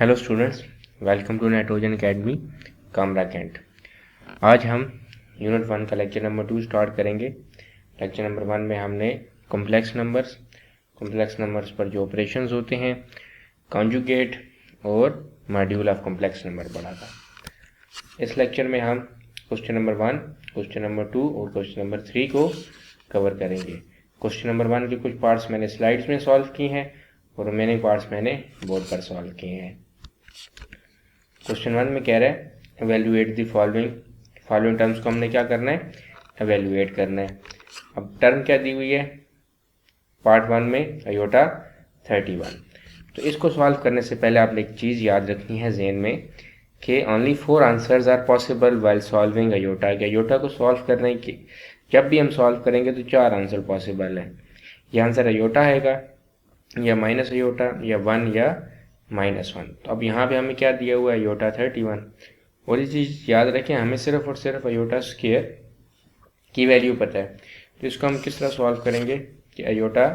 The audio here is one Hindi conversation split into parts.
Hello students, welcome to Nitrogen Academy Kamra cantt. आज हम यूनिट 1 का लेक्चर नंबर 2 स्टार्ट करेंगे। लेक्चर नंबर 1 में हमने कॉम्प्लेक्स नंबर्स पर जो ऑपरेशंस होते हैं, कॉन्जुगेट और मॉड्यूल ऑफ कॉम्प्लेक्स नंबर पढ़ा था। इस लेक्चर में हम क्वेश्चन नंबर 1, क्वेश्चन नंबर 2 और क्वेश्चन नंबर 3 को कवर करेंगे। क्वेश्चन नंबर 1 के कुछ पार्ट्स मैंने स्लाइड्स में सॉल्व किए हैं और रिमेनिंग पार्ट्स मैंने बोर्ड पर सॉल्व किए हैं। क्वेश्चन 1 में कह रहा है एवेल्युएट द फॉलोइंग टर्म्स को हमने क्या करना है, एवेल्युएट करना है। अब टर्म क्या दी हुई है पार्ट 1 में, अयोटा 31। तो इसको सॉल्व करने से पहले आपने एक चीज़ याद रखनी है जहन में कि only 4 answers are possible while solving iota. Iota को सॉल्व करने की जब भी हम सॉल्व करेंगे तो 4 आंसर पॉसिबल है। यह आंसर अयोटा आएगा या माइनस अयोटा या 1 या -1। तो अब यहाँ पे हमें क्या दिया हुआ है, अयोटा 31। और ये चीज़ याद रखें, हमें सिर्फ और सिर्फ अयोटा स्क्वायर की वैल्यू पता है। तो इसको हम किस तरह सॉल्व करेंगे कि अयोटा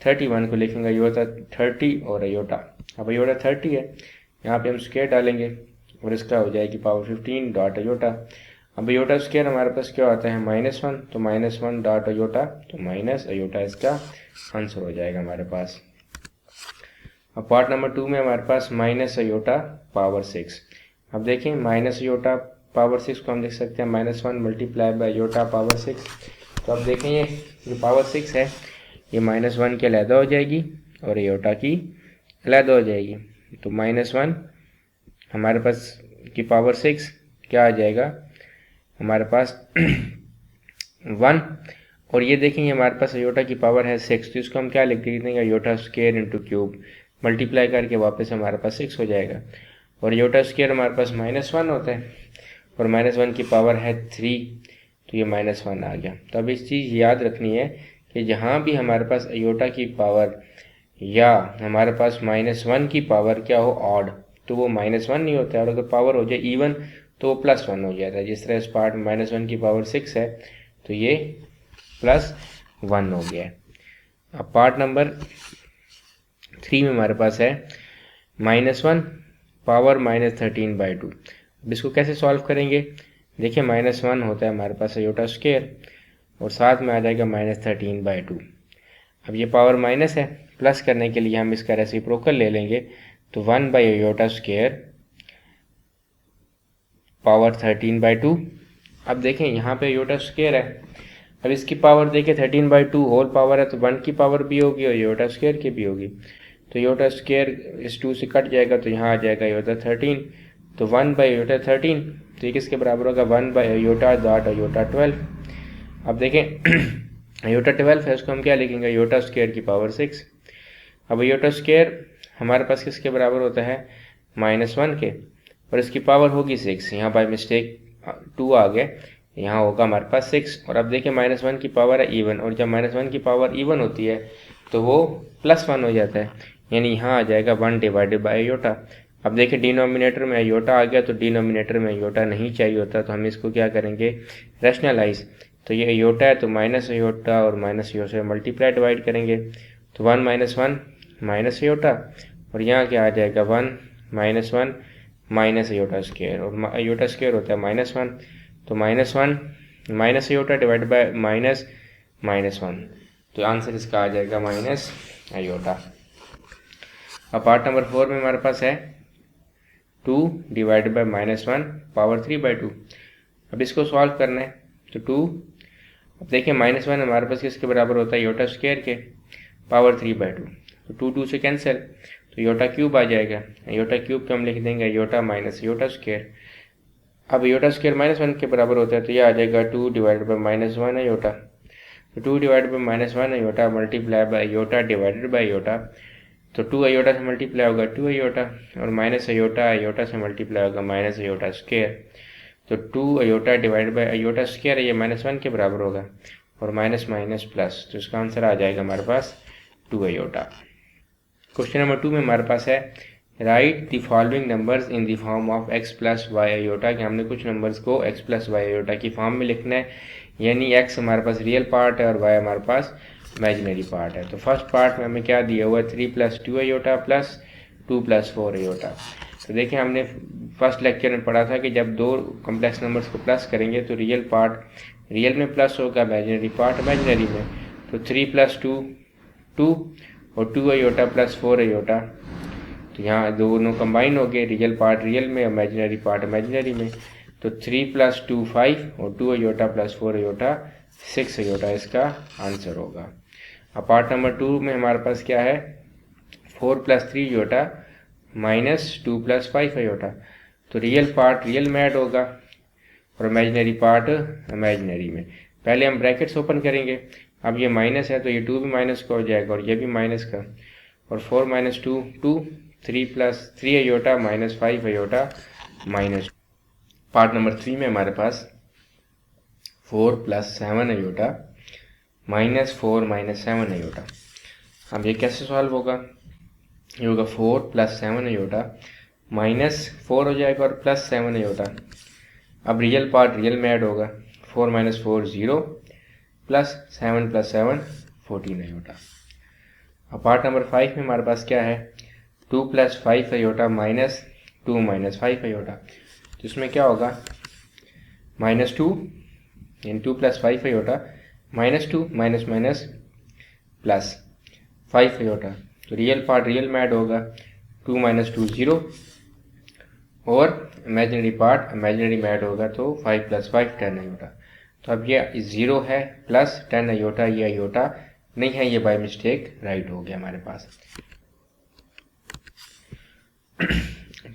31 को लिखेंगे अयोटा 30 और अयोटा, अब अयोटा 30 है, यहाँ पे हम स्क्वायर डालेंगे और इसका हो जाएगी पावर 15 डॉट अयोटा। अब अयोटा स्क्वायर हमारे पास क्या होता है, -1, तो -1 डॉट अयोटा, तो माइनस अयोटा इसका आंसर हो जाएगा हमारे पास। अब पार्ट नंबर 2 में हमारे पास माइनस अयोटा पावर 6। अब देखें माइनस अयोटा पावर 6 को हम लिख सकते हैं -1 मल्टीप्लाई बाय अयोटा पावर 6। तो अब देखें ये जो पावर 6 है ये -1 की अलहदा हो जाएगी और अयोटा की अलहदा हो जाएगी। तो -1 हमारे पास की पावर 6 क्या आ जाएगा हमारे पास 1, और ये देखेंगे हमारे पास अयोटा की पावर है 6, तो इसको हम क्या लिख देंगे, iota square into cube, multiply करके वापस हमारे पास 6 हो जाएगा। और अयोटा स्क्वायर हमारे पास -1 होता है और -1 की पावर है 3, तो ये -1 आ गया। तो अब इस चीज़ याद रखनी है कि जहाँ भी हमारे पास अयोटा की पावर या हमारे पास -1 की पावर क्या हो ऑड, तो वो -1 नहीं होता है, और अगर पावर हो जाए इवन तो वो +1 हो जाता है। जिस तरह इस पार्ट में -1 की पावर 6 है तो ये +1 हो गया है। अब पार्ट नंबर 3 में हमारे पास है -1 पावर -13/2। अब इसको कैसे सॉल्व करेंगे, देखिए -1 होता है हमारे पास अयोटा स्क्वायर और साथ में आ जाएगा -13/2। अब ये पावर माइनस है, प्लस करने के लिए हम इसका रेसिप्रोकल ले लेंगे, तो 1 बाई अयोटा स्क्वायर पावर 13/2। अब देखें यहाँ पे अयोटा स्क्वायर है, अब इसकी पावर देखिए 13/2 होल पावर है, तो 1 की पावर भी होगी और अयोटा स्क्वायर की भी होगी। तो अयोटा स्क्वायर इस 2 से कट जाएगा तो यहाँ आ जाएगा अयोटा 13, तो 1 बाई अयोटा 13, तो ये किसके बराबर होगा 1 बाई अयोटा डॉट अयोटा 12। अब देखें अयोटा 12 है, उसको हम क्या लिखेंगे, अयोटा स्क्वायर की पावर 6। अब अयोटा स्क्वायर हमारे पास किसके बराबर होता है, -1 के, और इसकी पावर होगी 6, यहाँ बाय मिस्टेक 2 आ गया, यहाँ होगा हमारे पास 6। और अब देखिए -1 की पावर है इवन, और जब -1 की पावर इवन होती है तो वो +1 हो जाता है, यानी यहाँ आ जाएगा 1 डिवाइडेड बाई अयोटा। अब देखिए डिनोमिनेटर में अयोटा आ गया, तो डिनोमिनेटर में अयोटा नहीं चाहिए होता, तो हम इसको क्या करेंगे, रैशनलाइज। तो ये अयोटा है तो माइनस अयोटा और माइनस अयोटा से मल्टीप्लाई डिवाइड करेंगे, तो 1 - 1 माइनस अयोटा, और यहाँ क्या आ जाएगा 1 - 1 माइनस अयोटा स्क्वायर, और अयोटा स्क्वायर होता है -1, तो -1 माइनस अयोटा डिवाइड बाय -1, तो आंसर इसका आ जाएगा माइनस अयोटा। अब पार्ट नंबर 4 में हमारे पास है 2 डिवाइडेड बाय -1 पावर 3/2। अब इसको सॉल्व करना है, तो 2, अब देखिए -1 हमारे पास किसके बराबर होता है, अयोटा स्क्वायर के पावर 3/2, तो 2 2 से कैंसिल, तो अयोटा क्यूब आ जाएगा। अयोटा क्यूब को हम लिख देंगे अयोटा माइनस अयोटा स्क्वायर। अब अयोटा स्क्वायर -1 के बराबर होता है, तो यह आ जाएगा 2 डिवाइडेड बाय -1 अयोटा, तो 2 divided by -1 iota multiply by iota divided by iota, तो 2 अयोटा से मल्टीप्लाई होगा 2 अयोटा, और माइनस अयोटा अयोटा से मल्टीप्लाई होगा माइनस अयोटा स्क्वायर, तो 2 iota divided by iota square ये -1 के बराबर होगा, और माइनस माइनस प्लस, तो इसका आंसर आ जाएगा हमारे पास 2 अयोटा। क्वेश्चन नंबर 2 में हमारे पास है write the following numbers in the form of x plus Y iota, कि हमने कुछ नंबर्स को x प्लस वाई अयोटा की फॉर्म में लिखना है, यानी x हमारे पास रियल पार्ट है और y हमारे पास इमेजिनरी पार्ट है। तो फर्स्ट पार्ट में हमें क्या दिया हुआ है, 3 + 2 अयोटा प्लस 2 + 4 अयोटा। तो देखिए हमने फर्स्ट लेक्चर में पढ़ा था कि जब दो कॉम्प्लेक्स नंबर्स को प्लस करेंगे तो रियल पार्ट रियल में प्लस होगा, इमेजिनरी पार्ट इमेजिनरी में। तो 3 + 2 2 और 2 अयोटा + 4 अयोटा, तो यहाँ दोनों कंबाइन हो गए, रियल पार्ट रियल में, इमेजिनरी पार्ट इमेजिनरी में। तो 3 + 2 5 और 2 अयोटा + 4 अयोटा 6 अयोटा इसका आंसर होगा। अब पार्ट नंबर 2 में हमारे पास क्या है, 4 + 3 अयोटा -2 + 5 अयोटा। तो रियल पार्ट रियल में ऐड होगा और इमेजिनरी पार्ट इमेजिनरी में। पहले हम ब्रैकेट्स ओपन करेंगे। अब ये माइनस है तो ये 2 भी माइनस का हो जाएगा और ये भी माइनस का, और 4 - 2 2, 3 + 3 अयोटा -5 अयोटा -। पार्ट नंबर 3 में हमारे पास 4 + 7 अयोटा -4 - 7 अयोटा। अब ये कैसे सॉल्व होगा, ये होगा 4 + 7 अयोटा -4 हो जाएगा और +7 अयोटा। अब रियल पार्ट रियल में ऐड होगा, 4 - 4 0 +7 + 7 14 अयोटा। अब पार्ट नंबर 5 में हमारे पास क्या है, 2 + 5 अयोटा -2 - 5 अयोटा। तो इसमें क्या होगा, -2 इन 2 + 5 अयोटा -2 +5 अयोटा। तो रियल पार्ट रियल में ऐड होगा, 2 - 2 0 और इमेजिनरी पार्ट इमेजिनरी में ऐड होगा तो 5 + 5 10 अयोटा। तो अब ये 0 है प्लस 10 अयोटा, ये अयोटा नहीं है, ये बाय मिस्टेक राइट हो गया हमारे पास।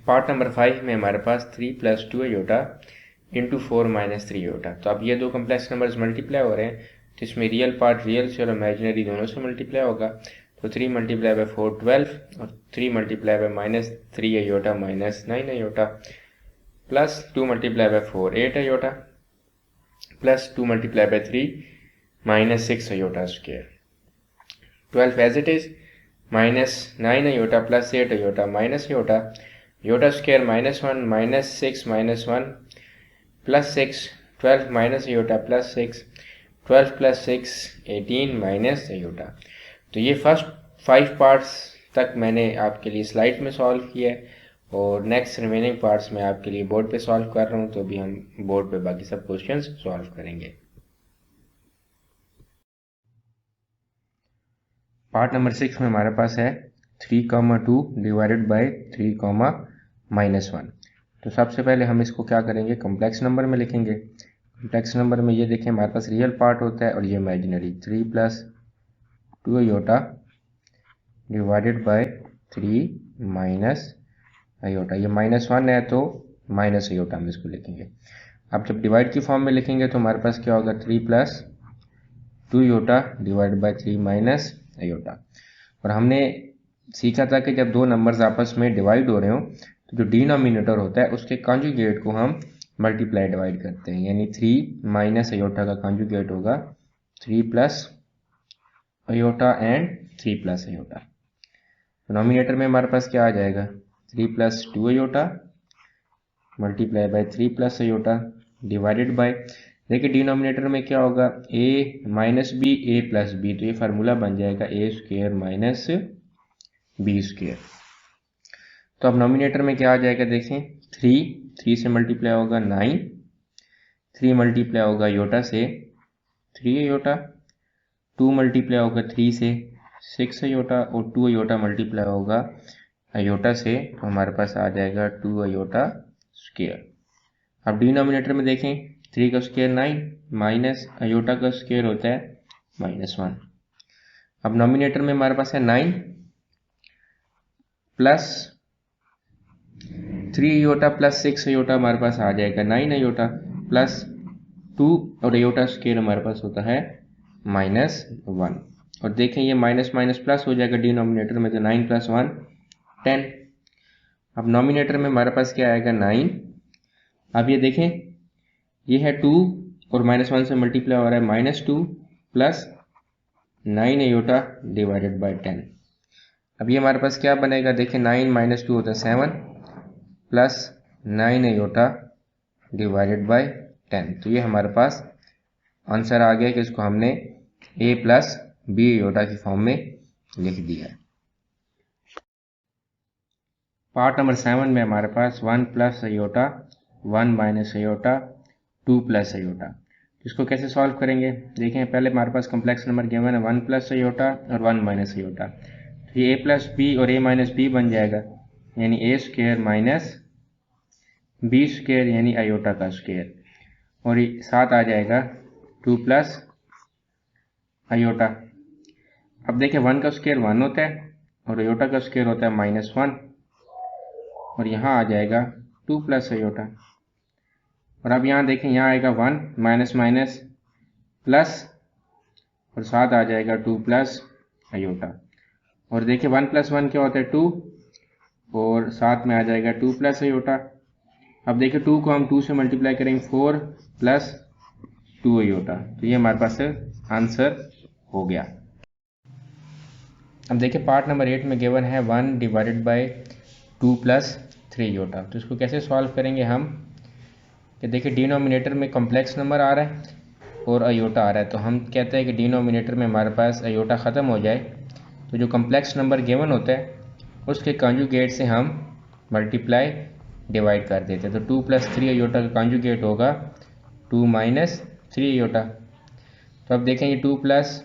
पार्ट नंबर 5 में हमारे पास 3 + 2 अयोटा × 4 - 3 अयोटा। तो अब ये दो कम्प्लेक्स नंबर्स मल्टीप्लाई हो रहे हैं, तो इसमें रियल पार्ट रियल से और इमेजिनरी दोनों से मल्टीप्लाई होगा। तो 3 × 4 12 और 3 × -3 iota -9 iota plus 2 × 4 8 iota plus 2 × 3 -6 iota square. 12 as it is -9 iota plus 8 iota minus iota, iota square -1 -6 -1 plus 6 12 minus iota plus 6 12 + 6 18 minus iota. तो ये फर्स्ट 5 पार्ट्स तक मैंने आपके लिए स्लाइड में सॉल्व किया है और नेक्स्ट रिमेनिंग पार्ट्स में आपके लिए बोर्ड पे सॉल्व कर रहा हूँ। तो अभी हम बोर्ड पे बाकी सब क्वेश्चंस सॉल्व करेंगे। पार्ट नंबर 6 में हमारे पास है 3, 2 डिवाइडेड बाय 3, -1। तो सबसे पहले हम इसको क्या करेंगे, कॉम्प्लेक्स नंबर में लिखेंगे। कॉम्प्लेक्स नंबर में ये देखें हमारे पास रियल पार्ट होता है और ये imaginary, 3 + 2 iota divided by 3 - iota. ये -1 है तो माइनस अयोटा हम इसको लिखेंगे। अब जब डिवाइड की फॉर्म में लिखेंगे तो हमारे पास क्या होगा, 3 + 2 अयोटा डिवाइडेड बाय 3 - अयोटा। और हमने सीखा था कि जब दो नंबर्स आपस में डिवाइड हो रहे हो तो जो डिनोमिनेटर होता है उसके कॉन्जुगेट को हम मल्टीप्लाई डिवाइड करते हैं, यानी 3 - अयोटा का कॉन्जुगेट होगा 3 + अयोटा एंड 3 + अयोटा। नोमिनेटर में हमारे पास क्या आ जाएगा, 3 + 2 iota multiply by 3 + iota divided by, देखिए डिनोमिनेटर में क्या होगा, a - b a + b, तो ये फार्मूला बन जाएगा a² - b²। तो अब नोमिनेटर में क्या आ जाएगा, देखें 3 से मल्टीप्लाई होगा 9, 3 मल्टीप्लाई होगा अयोटा से 3 अयोटा, 2 मल्टीप्लाई होगा 3 से 6 अयोटा और 2 अयोटा मल्टीप्लाई होगा अयोटा से, तो हमारे पास आ जाएगा 2 अयोटा स्क्वायर। अब डिनोमिनेटर में देखें 3 का स्क्वायर 9 माइनस अयोटा का स्क्वायर होता है -1। अब नोमिनेटर में हमारे पास है 9 प्लस 3 अयोटा प्लस 6 अयोटा, हमारे पास आ जाएगा 9 अयोटा प्लस 2 और अयोटा स्क्वायर हमारे पास होता है -1। और देखें ये माइनस माइनस प्लस हो जाएगा डिनोमिनेटर में, तो 9 + 1 10। अब नोमिनेटर में हमारे पास क्या आएगा 9। अब ये देखें ये है 2 और -1 से मल्टीप्लाई हो रहा है -2 प्लस 9 अयोटा डिवाइडेड बाय 10। अब ये हमारे पास क्या बनेगा, देखें 9 - 2 होता है 7 प्लस 9 अयोटा डिवाइडेड बाय 10। तो ये हमारे पास आंसर आ गया कि इसको हमने a + b अयोटा की फॉर्म में लिख दिया है। पार्ट नंबर 7 में हमारे पास 1 plus aorta 1 minus iota 2 plus aorta. इसको कैसे सॉल्व करेंगे देखें। पहले हमारे पास कॉम्प्लेक्स नंबर गिवन है 1 प्लस अयोटा और 1 माइनस अयोटा। तो ये a प्लस बी और a माइनस बी बन जाएगा, यानी a square minus B square यानी अयोटा का स्क्वायर, और साथ आ जाएगा 2 प्लस अयोटा। अब देखिए 1 का स्क्वायर 1 होता है और अयोटा का स्क्वायर होता है -1, और यहाँ आ जाएगा 2 प्लस अयोटा। और अब यहाँ देखें, यहाँ आएगा 1 माइनस माइनस प्लस और साथ आ जाएगा 2 प्लस अयोटा। और देखिए 1 प्लस 1 क्या होता है 2, और साथ में आ जाएगा 2 प्लस अयोटा। अब देखिए 2 को हम 2 से मल्टीप्लाई करेंगे 4 प्लस 2 अयोटा, तो ये हमारे पास आंसर हो गया। अब देखिए पार्ट नंबर 8 में गिवन है 1 डिवाइडेड बाय 2 प्लस 3 अयोटा। तो इसको कैसे सॉल्व करेंगे हम कि देखिए डिनोमिनेटर में कॉम्प्लेक्स नंबर आ रहा है और अयोटा आ रहा है, तो हम कहते हैं कि डिनोमिनेटर में हमारे पास अयोटा ख़त्म हो जाए तो जो कॉम्प्लेक्स नंबर गिवन होता है उसके कॉन्जुगेट से हम मल्टीप्लाई डिवाइड कर देते हैं। तो 2 प्लस 3 अयोटा का कॉन्जुगेट होगा 2 माइनस 3 अयोटा। तो अब देखें ये 2 plus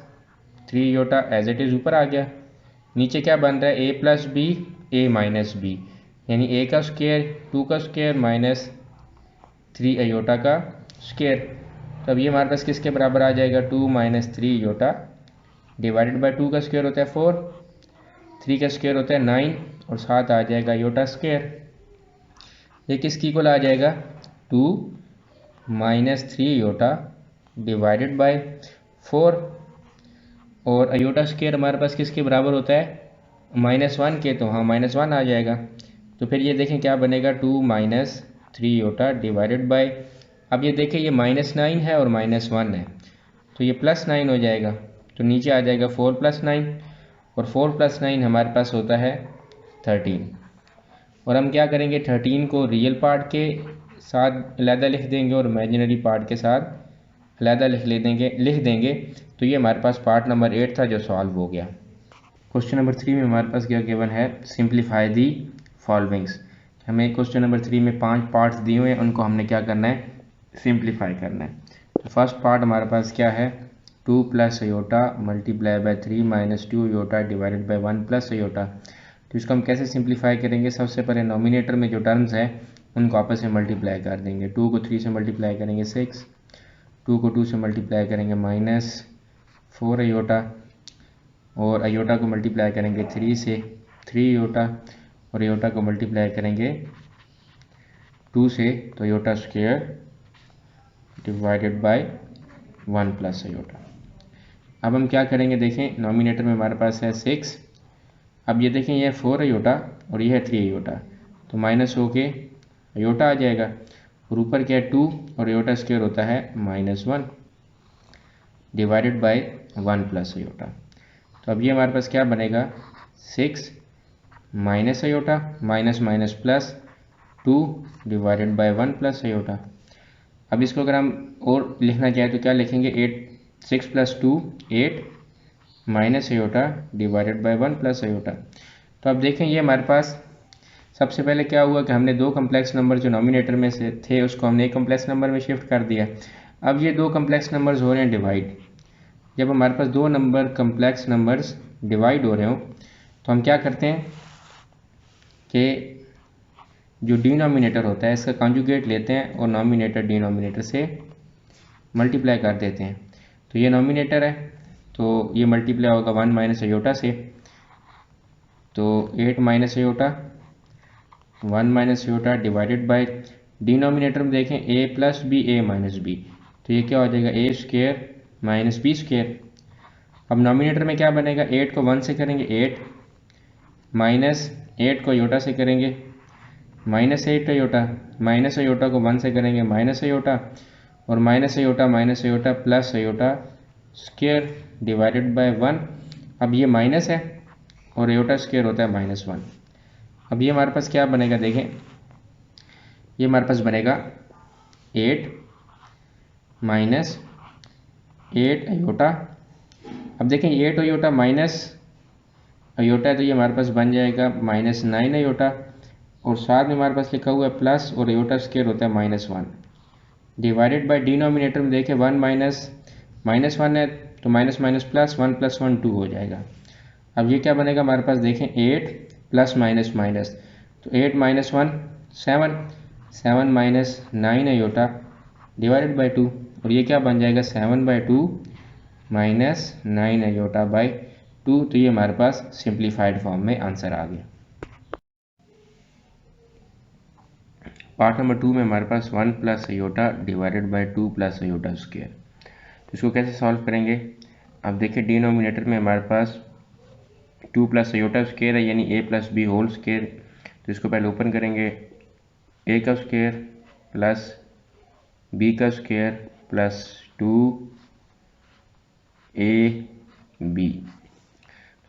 3 iota as it is ऊपर आ गया, नीचे क्या बन रहा है a plus B a minus B, यानी a का स्क्वायर 2 का स्क्वायर माइनस 3 अयोटा का स्क्वायर। तो अब ये हमारे पास किसके बराबर आ जाएगा 2 माइनस 3 अयोटा डिवाइडेड बाय 2 का स्क्वायर होता है 4, 3 का स्क्वायर होता है 9 और साथ आ जाएगा अयोटा स्क्वायर। ये किसकी इक्वल आ जाएगा 2 माइनस 3 अयोटा डिवाइडेड बाय 4, और अयोटा स्क्वायर हमारे पास किसके बराबर होता है -1 के, तो हाँ -1 आ जाएगा। तो फिर ये देखें क्या बनेगा 2 माइनस 3 अयोटा डिवाइडेड बाय, अब ये देखें ये -9 है और -1 है तो ये +9 हो जाएगा, तो नीचे आ जाएगा 4 + 9, और 4 + 9 हमारे पास होता है 13। और हम क्या करेंगे 13 को रियल पार्ट के साथ अलहदा लिख देंगे और इमेजिनरी पार्ट के साथ अलहदा लिख देंगे। तो ये हमारे पास पार्ट नंबर 8 था जो सॉल्व हो गया। क्वेश्चन नंबर 3 में हमारे पास क्या गिवन है सिंप्लीफाई दी फॉलोइंग्स। हमें क्वेश्चन नंबर 3 में 5 पार्ट्स दिए हुए हैं, उनको हमने क्या करना है सिंप्लीफाई करना है। तो फर्स्ट पार्ट हमारे पास क्या है 2 plus iota multiply by 3 minus 2 iota divided by 1 plus iota. तो इसको हम कैसे सिंप्लीफाई करेंगे, सबसे पहले नोमिनेटर में जो टर्म्स हैं उनको आपस में मल्टीप्लाई कर देंगे। 2 को 3 से मल्टीप्लाई करेंगे 6, 2 को 2 से मल्टीप्लाई करेंगे -4 अयोटा, और अयोटा को मल्टीप्लाई करेंगे 3 से 3 अयोटा, और अयोटा को मल्टीप्लाई करेंगे 2 से, तो iota square divided by 1 plus iota. अब हम क्या करेंगे देखें, नोमिनेटर में हमारे पास है 6, अब ये देखें यह 4 अयोटा और यह है 3 अयोटा, तो माइनस हो के अयोटा आ जाएगा, और ऊपर क्या है 2 और अयोटा स्क्वायर होता है -1 डिवाइडेड बाय 1 प्लस अयोटा। तो अब ये हमारे पास क्या बनेगा 6 minus iota minus minus plus 2 divided by 1 plus iota. अब इसको अगर हम और लिखना चाहें तो क्या लिखेंगे 6 plus 2 8 minus iota divided by 1 plus iota. तो अब देखें ये हमारे पास सबसे पहले क्या हुआ कि हमने दो कम्प्लेक्स नंबर जो नोमिनेटर में से थे उसको हमने एक कम्प्लेक्स नंबर में शिफ्ट कर दिया। अब ये दो कम्प्लेक्स नंबर्स हो रहे हैं डिवाइड। जब हमारे पास दो कम्प्लेक्स नंबर्स डिवाइड हो रहे हो तो हम क्या करते हैं कि जो डिनोमिनेटर होता है इसका कॉन्जुगेट लेते हैं और नोमिनेटर डिनोमिनेटर से मल्टीप्लाई कर देते हैं। तो ये नोमिनेटर है तो ये मल्टीप्लाई होगा 1 माइनस अयोटा से, तो 8 minus iota 1 minus iota divided by denominator में देखें a plus B a minus B, तो ये क्या हो जाएगा a square minus B square. अब नोमिनेटर में क्या बनेगा 8 को 1 से करेंगे 8 माइनस 8 को अयोटा से करेंगे -8 अयोटा, माइनस अयोटा को 1 से करेंगे माइनस अयोटा, और minus iota plus iota square divided by 1। अब ये माइनस है और अयोटा स्क्वायर होता है -1। अब ये हमारे पास क्या बनेगा देखें, ये हमारे पास बनेगा 8 माइनस 8 अयोटा। अब देखें 8 अयोटा माइनस अयोटा है तो ये हमारे पास बन जाएगा -9 अयोटा और साथ में हमारे पास लिखा हुआ है प्लस और अयोटा स्क्वायर होता है -1 डिवाइडेड बाय डिनोमिनेटर में देखें 1 माइनस वन है तो माइनस माइनस प्लस 1 + 1 2 हो जाएगा। अब ये क्या बनेगा हमारे पास देखें 8 प्लस माइनस माइनस तो 8 - 1 7 7 - 9 अयोटा डिवाइडेड बाय 2 और ये क्या बन जाएगा 7/2 - 9 अयोटा बाय 2। तो ये हमारे पास सिंप्लीफाइड फॉर्म में आंसर आ गया। पार्ट नंबर 2 में हमारे पास 1 + iota divided by 2 + iota square. तो इसको कैसे सॉल्व करेंगे? अब देखिए डिनोमिनेटर में हमारे पास 2 + अयोटा स्क्वायर है यानी a + b होल स्क्वायर। तो इसको पहले ओपन करेंगे a का स्क्वायर प्लस b का स्क्वायर प्लस 2ab।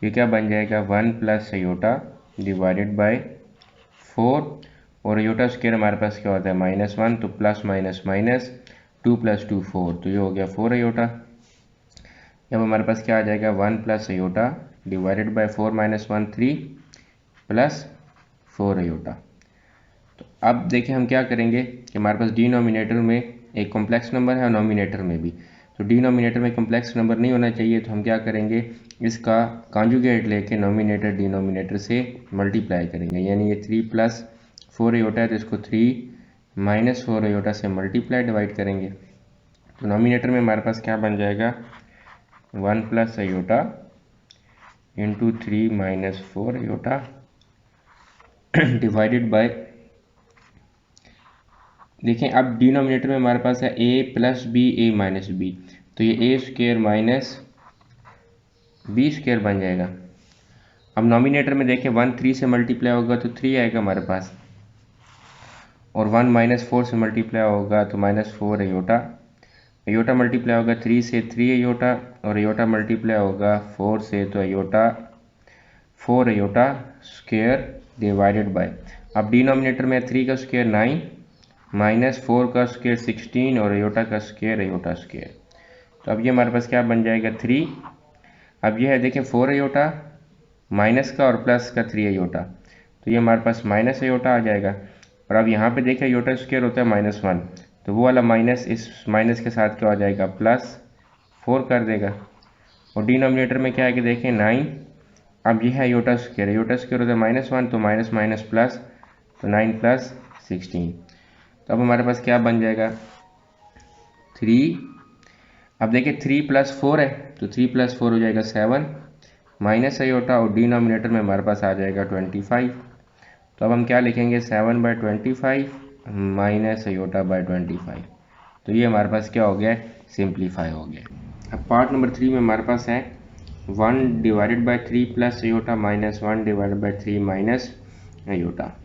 ये क्या बन जाएगा 1 + अयोटा डिवाइडेड बाय 4 और अयोटा स्क्वायर हमारे पास क्या होता है -1 तो प्लस माइनस माइनस 2 + 2 4 तो ये हो गया 4 अयोटा। अब हमारे पास क्या आ जाएगा 1 + iota divided by 4 - 1 3 plus 4 iota. तो अब देखिए हम क्या करेंगे कि हमारे पास डिनोमिनेटर में एक कॉम्प्लेक्स नंबर है और नोमिनेटर में भी। तो डिनोमिनेटर में कॉम्प्लेक्स नंबर नहीं होना चाहिए तो हम क्या करेंगे इसका कॉन्जुगेट लेके नोमिनेटर डिनोमिनेटर से मल्टीप्लाई करेंगे यानी ये 3 + 4 अयोटा है तो इसको 3 - 4 अयोटा से मल्टीप्लाई डिवाइड करेंगे। तो नोमिनेटर में हमारे पास क्या बन जाएगा 1 + iota into 3 - 4 iota divided by देखें अब डिनोमिनेटर में हमारे पास है a + b a - b तो ये a² - b² बन जाएगा। अब नोमिनेटर में देखें 1 3 से मल्टीप्लाई होगा तो 3 आएगा हमारे पास और 1 - 4 से मल्टीप्लाई होगा तो -4 अयोटा। अयोटा मल्टीप्लाई होगा 3 से 3 अयोटा और अयोटा मल्टीप्लाई होगा 4 से तो iota 4 iota square divided by अब डिनोमिनेटर में 3 का स्क्वायर 9 -4 का स्क्वायर 16 और अयोटा का स्क्वायर अयोटा स्क्वायर। तो अब ये हमारे पास क्या बन जाएगा 3। अब ये है देखें 4 अयोटा माइनस का और प्लस का 3 अयोटा तो ये हमारे पास माइनस अयोटा आ जाएगा। और अब यहाँ पे देखें अयोटा स्क्वायर होता है -1 तो वो वाला माइनस इस माइनस के साथ क्या हो जाएगा +4 कर देगा। और डिनोमिनेटर में क्या है कि देखें 9 अब यह है अयोटा स्क्वायर होता है -1 तो माइनस माइनस प्लस तो 9 + 16। तो अब हमारे पास क्या बन जाएगा 3। अब देखिए 3 + 4 है तो 3 + 4 हो जाएगा 7 माइनस अयोटा और डिनोमिनेटर में हमारे पास आ जाएगा 25। तो अब हम क्या लिखेंगे 7/25 माइनस अयोटा बाय 25। तो ये हमारे पास क्या हो गया सिंप्लीफाई हो गया। अब पार्ट नंबर 3 में हमारे पास है 1 divided by 3 + iota -1 divided by 3 minus iota.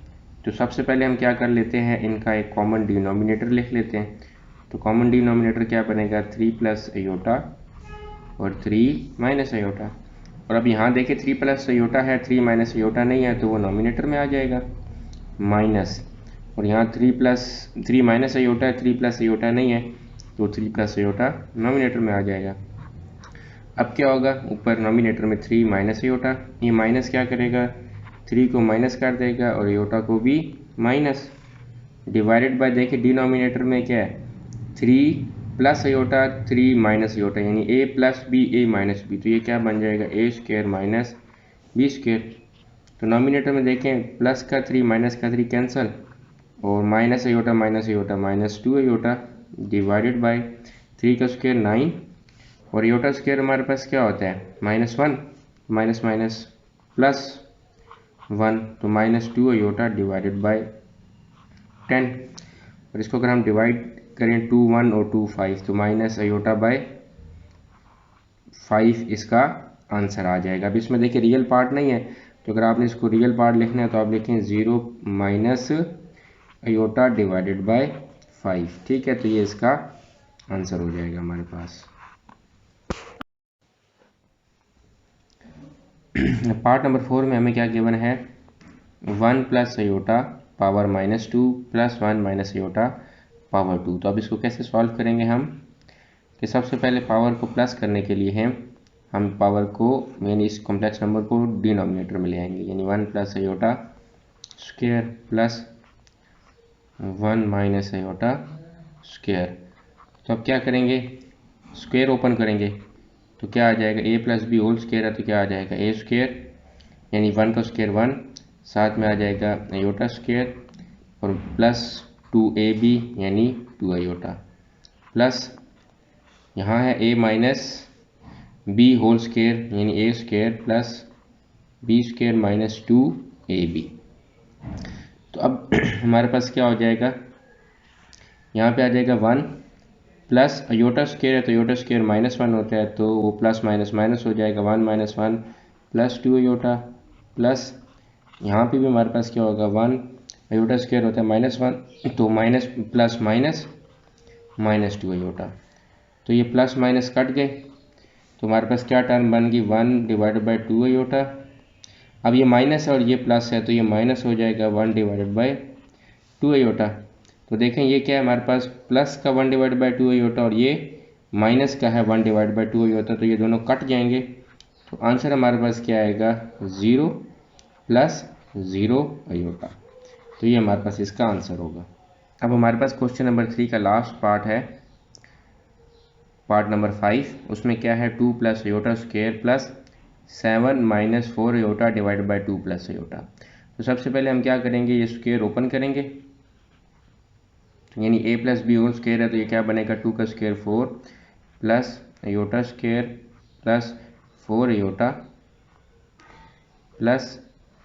तो सबसे पहले हम क्या कर लेते हैं इनका एक कॉमन डिनोमिनेटर लिख लेते हैं। तो कॉमन डिनोमिनेटर क्या बनेगा 3 + अयोटा और 3 माइनस अयोटा। और अब यहाँ देखिए 3 + अयोटा है 3 माइनस अयोटा नहीं है तो वो नोमिनेटर में आ जाएगा माइनस। और यहाँ 3 माइनस अयोटा है 3 + अयोटा नहीं है तो 3 + अयोटा नोमिनेटर में आ जाएगा। अब क्या होगा ऊपर नोमिनेटर में 3 माइनस अयोटा ये माइनस क्या करेगा 3 को माइनस कर देगा और अयोटा को भी माइनस डिवाइडेड बाय देखिए डिनोमिनेटर में क्या है 3 + अयोटा 3 माइनस अयोटा यानी a + b a - b तो ये क्या बन जाएगा a² - b²। तो नोमिनेटर में देखें प्लस का 3 माइनस का 3 कैंसिल और minus iota -2 iota divided by 3 का स्क्वायर 9 और अयोटा स्क्वायर हमारे पास क्या होता है -1 माइनस माइनस +1 तो -2 अयोटा डिवाइडेड बाय 10। और इसको अगर हम डिवाइड करें 2 1 और 2 5 तो माइनस अयोटा बाय 5 इसका आंसर आ जाएगा। अब इसमें देखिए रियल पार्ट नहीं है तो अगर आपने इसको रियल पार्ट लिखना है तो आप लिखें 0 माइनस अयोटा डिवाइडेड बाय 5। ठीक है तो ये इसका आंसर हो जाएगा हमारे पास। पार्ट नंबर 4 में हमें क्या गिवन है 1 + iota power -2 + 1 minus iota power 2। तो अब इसको कैसे सॉल्व करेंगे हम कि सबसे पहले पावर को प्लस करने के लिए हम पावर को यानी इस कॉम्प्लेक्स नंबर को डिनोमिनेटर में ले आएंगे यानी 1 + iota square plus 1 minus iota square. तो अब क्या करेंगे, स्क्वायर ओपन करेंगे तो क्या आ जाएगा, ए प्लस बी होल स्क्वायर है तो क्या आ जाएगा ए स्क्वायर, यानी 1 का स्क्वायर 1, साथ में आ जाएगा आयोटा स्क्वायर और प्लस 2ab यानी 2 आयोटा, प्लस यहाँ है a minus B whole square यानी A square plus B square minus 2ab। तो अब हमारे पास क्या हो जाएगा, यहाँ पे आ जाएगा 1 प्लस आयोटा स्क्वायर है तो आयोटा स्क्वायर -1 होता है तो वो प्लस माइनस माइनस हो जाएगा, 1 माइनस 1 प्लस 2 आयोटा, प्लस यहाँ पे भी हमारे पास क्या होगा 1 आयोटा स्क्वायर होता है -1 तो minus plus minus minus 2 iota. तो ये प्लस माइनस कट गए तो हमारे पास क्या टर्म बन गई 1 डिवाइडेड बाई 2 आयोटा। अब ये माइनस है और ये प्लस है तो ये माइनस हो जाएगा 1 डिवाइडेड बाई 2 आयोटा। तो देखें ये क्या है हमारे पास प्लस का 1 डिवाइड बाई 2 आयोटा और ये माइनस का है 1 डिवाइड बाई 2 आयोटा, तो ये दोनों कट जाएंगे तो आंसर हमारे पास क्या आएगा 0 प्लस 0 आयोटा। तो ये हमारे पास इसका आंसर होगा। अब हमारे पास क्वेश्चन नंबर 3 का लास्ट पार्ट है, पार्ट नंबर 5। उसमें क्या है 2 plus iota square plus 7 minus 4 iota divide by 2 plus iota. तो सबसे पहले हम क्या करेंगे, ये स्क्वायर ओपन करेंगे यानी a plus B whole square है तो ये क्या बनेगा 2 का square 4 plus iota square plus 4 iota plus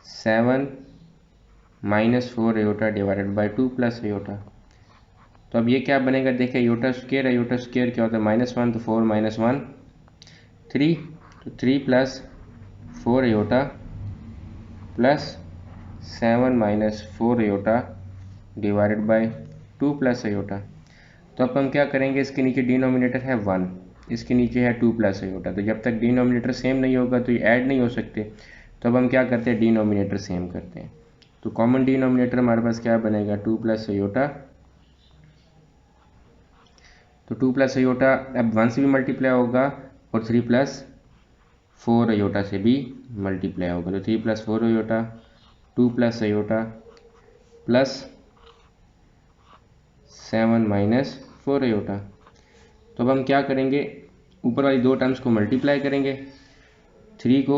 7 minus 4 iota divided by 2 plus iota. तो अब ये क्या बनेगा, देखिए आयोटा स्क्वायर क्या होता है -1 तो 4 माइनस 1 3, तो 3 plus 4 iota plus 7 minus 4 iota divided by 2 plus iota. तो अब हम क्या करेंगे, इसके नीचे डिनोमिनेटर है 1, इसके नीचे है 2 प्लस आयोटा, तो जब तक डिनोमिनेटर सेम नहीं होगा तो ये ऐड नहीं हो सकते। तो अब हम क्या करते हैं, डिनोमिनेटर सेम करते हैं। तो कॉमन डिनोमिनेटर हमारे पास क्या बनेगा 2 प्लस आयोटा, तो 2 प्लस आयोटा अब 1 से भी मल्टीप्लाई होगा और 3 प्लस 4 आयोटा से भी मल्टीप्लाई होगा, तो 3 plus 4 iota 2 plus iota plus 7 minus 4 iota. तो अब हम क्या करेंगे, ऊपर वाली दो टर्म्स को मल्टीप्लाई करेंगे, 3 को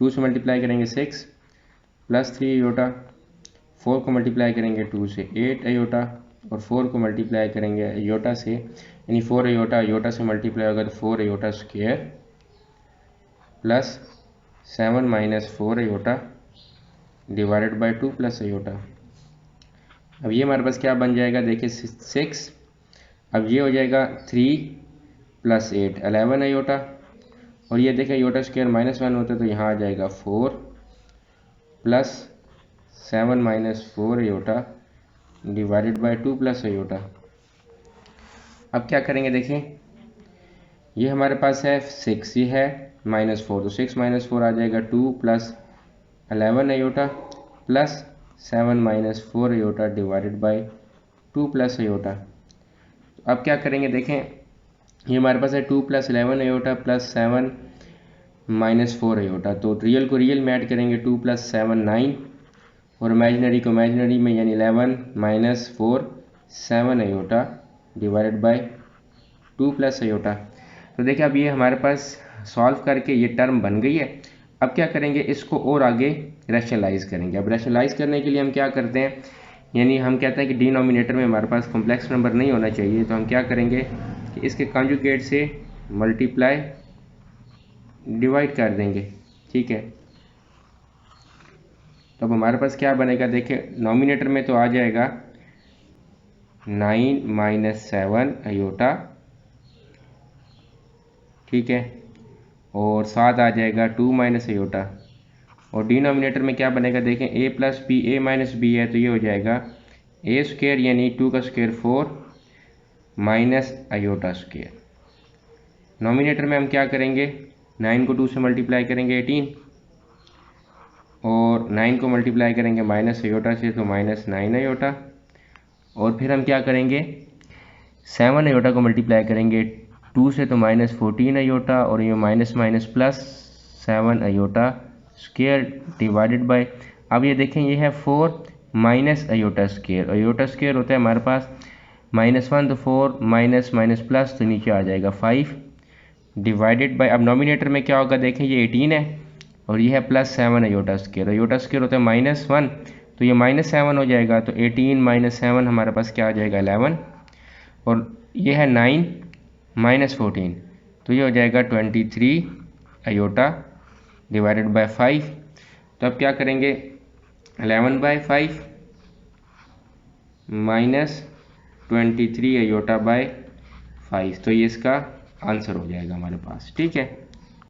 2 से मल्टीप्लाई करेंगे 6 प्लस 3 आयोटा, 4 को मल्टीप्लाई करेंगे 2 से 8 आयोटा और 4 को मल्टीप्लाई करेंगे आयोटा से, यानी 4 आयोटा आयोटा से मल्टीप्लाई होगा तो 4 iota square plus 7 minus 4 iota divided by 2 plus iota. अब ये हमारे पास क्या बन जाएगा, देखिए 6, अब ये हो जाएगा 3 प्लस 8 11 आयोटा और ये देखिए आयोटा स्क्वायर -1 होता है तो यहाँ आ जाएगा 4 plus 7 minus 4 iota divided by 2 plus iota. अब क्या करेंगे, देखें ये हमारे पास है 6, ये है -4 तो 6 माइनस 4 आ जाएगा 2 plus 11 iota plus 7 minus 4 iota divided by 2 plus iota. अब क्या करेंगे, देखें ये हमारे पास है 2 plus 11 iota plus 7 minus 4 iota, तो रियल को रियल में ऐड करेंगे 2 प्लस 7 9 और इमेजिनरी को इमेजिनरी में यानी 11 minus 4 7 iota divided by 2 plus iota. तो देखिए अब ये हमारे पास सॉल्व करके ये टर्म बन गई है। अब क्या करेंगे, इसको और आगे रैशनलाइज करेंगे। अब रैशनलाइज करने के लिए हम क्या करते हैं, यानी हम कहते हैं कि डिनोमिनेटर में हमारे पास कॉम्प्लेक्स नंबर नहीं होना चाहिए, तो हम क्या करेंगे कि इसके कॉन्जुगेट से मल्टीप्लाई डिवाइड कर देंगे, ठीक है। तो अब हमारे पास क्या बनेगा, देखिए नॉमिनेटर में तो आ जाएगा 9 माइनस 7 आयोटा, ठीक है, और साथ आ जाएगा 2 माइनस आयोटा और डिनोमिनेटर में क्या बनेगा, देखें a plus B A minus B है तो ये हो जाएगा ए स्क्वायर यानी 2 का square 4 minus iota square. Nominator में हम क्या करेंगे, 9 को 2 से मल्टीप्लाई करेंगे 18 और 9 को मल्टीप्लाई करेंगे माइनस आयोटा से तो -9 आयोटा और फिर हम क्या करेंगे 7 आयोटा को मल्टीप्लाई करेंगे 2 से तो -14 आयोटा और ये minus minus plus 7 iota square divided by. अब ये देखें, ये है 4 minus iota square. Iota square होता है हमारे पास -1, तो 4 माइनस माइनस प्लस, तो नीचे आ जाएगा 5 डिवाइडेड बाय, अब नॉमिनेटर में क्या होगा देखें, ये 18 है और ये है +7 अयोटा स्क्वेयर। अयोटा स्क्वेयर होता है -1, तो ये -7 हो जाएगा, तो 18 माइनस 7 हमारे पास क्या आ जाएगा 11, और ये है 9 माइनस 14, तो ये हो जाएगा 23 अयोटा डिवाइडेड बाय 5। तो अब क्या करेंगे, 11/5 माइनस 23 अयोटा बाय 5, तो ये इसका आंसर हो जाएगा हमारे पास। ठीक है।